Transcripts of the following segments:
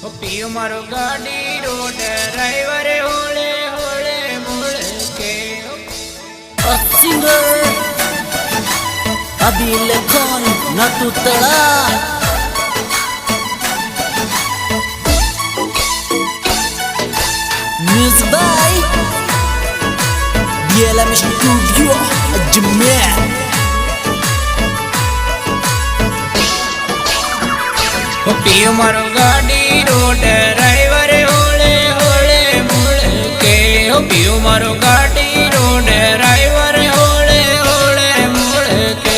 पियो मारो गाड़ी रोड ड्राइवर होले होले मुड़ के सिंगर अभी लेखन न तू तड़ा music by DLM studio Ajmer. पियो मारो गाड़ी रोड ड्राइवर होले होले मुड़ के पियो मारो गाड़ी रोड ड्राइवर होले होले मुड़ के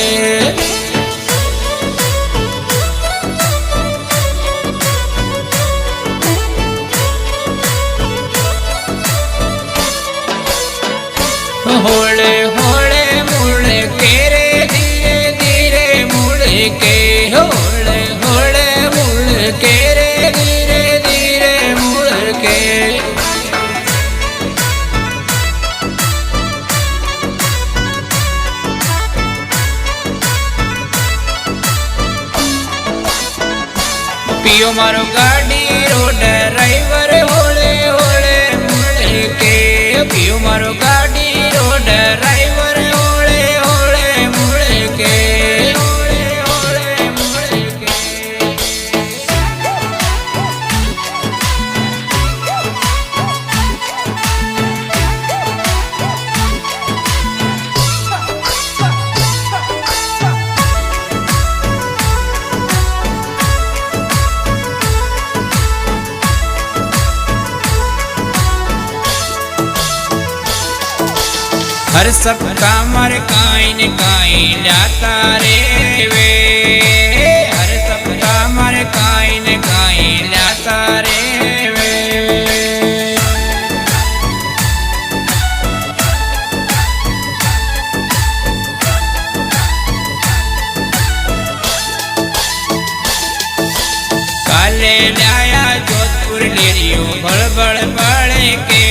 होले होले मुड़ के रे धीरे धीरे मुड़ के होले होले मुड़ के रे धीरे धीरे मुड़ के पियो मारो गाड़ी रोड ड्राइवर होले होले मुड़ के पियो मारो गाड़ी रोड ड्राइवर होले होले मुड़ के होले होले मुड़ के हर सबका मर काइन काइन जाता रे वे हर सबका मर काइन काइन जाता रे वे काले लाया जोधपुर लेरियो बड़बड़ बड़े के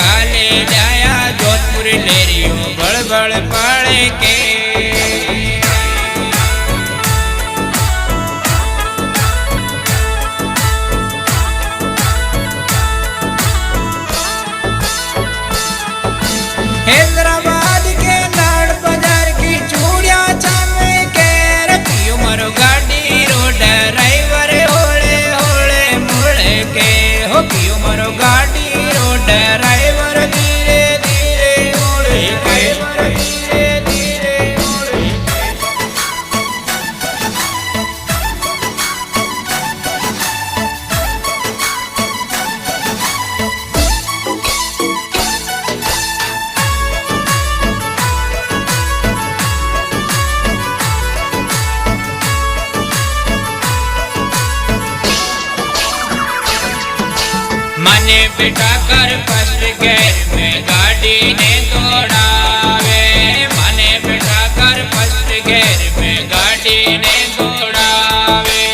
काले लाया जोधपुर लेरियो बड़बड़ पड़े के हैदराबाद के लाड़ बाजार की चूड़िया छामे के पियो मारो गाड़ी रोड ड्राइवर होले होले मुड़ के हो पियो मारो गाड़ी रोड ड्राइवर धीरे धीरे मुड़ के धीरे धीरे मुड़ मने बिठा कर फर्स्ट गियर में गाड़ी ने दौड़ावे मने बिठा कर फर्स्ट गियर में गाड़ी ने दौड़ावे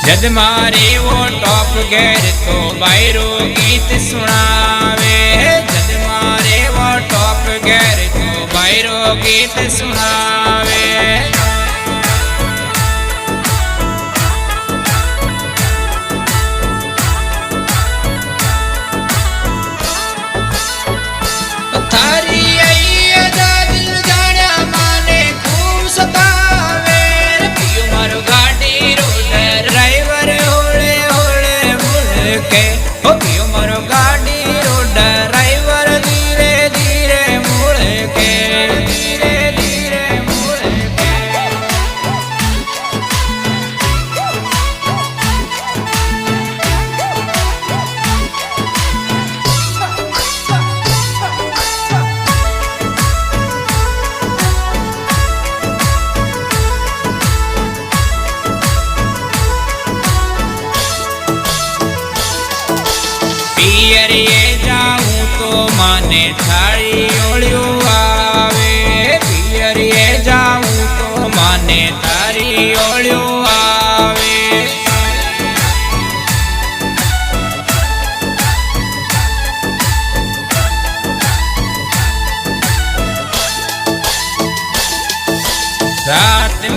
जद मारे वो टॉप गियर तो बायरो गीत सुनावे जद मारे वो टॉप गियर तो बायरो गीत सुनावे थारी आई अदा दिल जाने माने खूब सतावे पियो मारो गाड़ी रोड ड्राइवर होले होले मुड़ के हो पियो मारो गाड़ी रोड ड्राइवर धीरे धीरे मुड़ के धीरे धीरे मुड़ के पियरिए जाऊं तो माने थारी ओलियो आवे पियरिए जाऊं तो माने थारी ओलियो आवे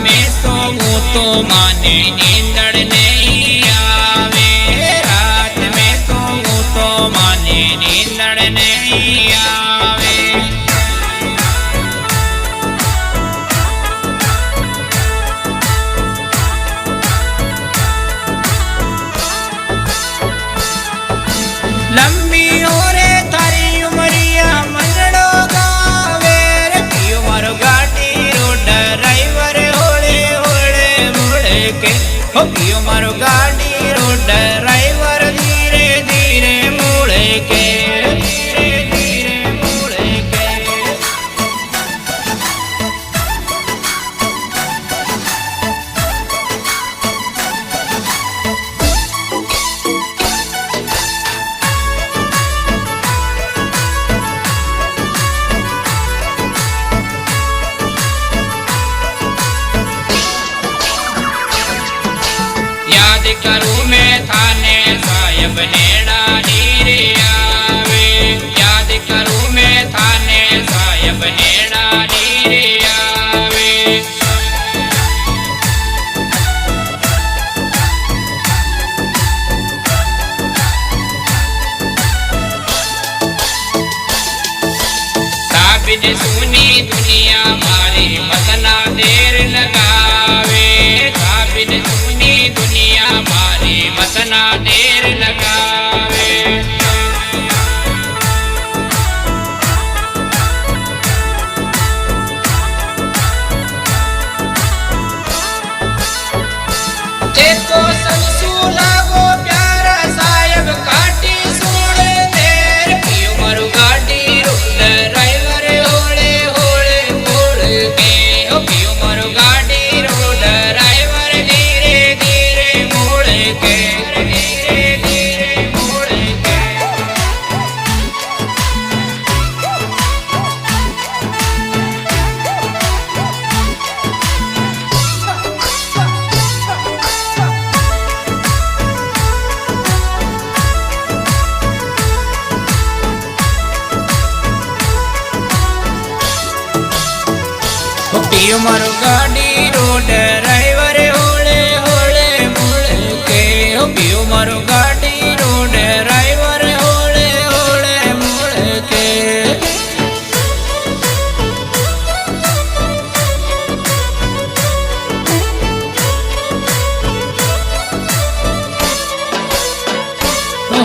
में सोऊं तो माने नींदड़ नहीं आवे, रात में सोऊं तो माने नींदड़ नहीं आवे। लंबी हो रे थारी उमरिया मनड़ो गावे रे पियो मारो गाड़ी रो ड्राइवर होले होले मुड़े के हो पियो मारो गाड़ी रो ड्राइवर धीरे धीरे मुड़े के, धीरे धीरे मुड़े के। याद करूं मैं थाने साहिब नेड़ा नीरे आवे, याद करूं मैं थाने साहिब नेड़ा नीरे आवे। साबिन सुनी दुनिया मारी मतना देर लगावे, साबिन सुनी दुनिया मारी मतना देर लगावे। देखो संसू लागो प्यारा साहिब काटी सोड़े देर पियो मारू गाड़ी रो ड्राइवर होले होले मोड़ के, ओ पियो मारू गाड़ी रो ड्राइवर धीरे धीरे मोड़ के, धीरे धीरे मोड़ के। ओ पियो मारो गाड़ी रो ड्राइवर होले होले मुड़ के, ओ पियो मारो गाड़ी रो ड्राइवर होले होले मुड़ के।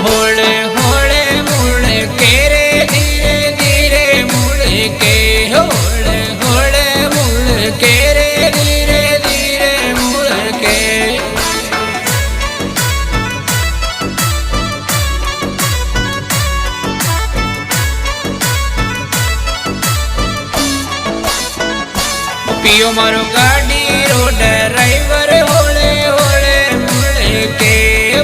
होले होले मुड़ के रे धीरे धीरे मुड़ के, होले होले मुड़ के रे धीरे धीरे मुड़ के। पियो मारो गाड़ी रो ड्राइवर होले होले मुड़ के,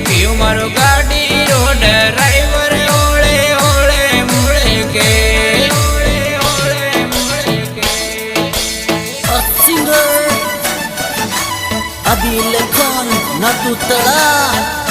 पियो मारो गाड़ी रो ड्राइवर होले होले मुड़ के, होले होले मुड़ के। A singer Adil Khan Natutala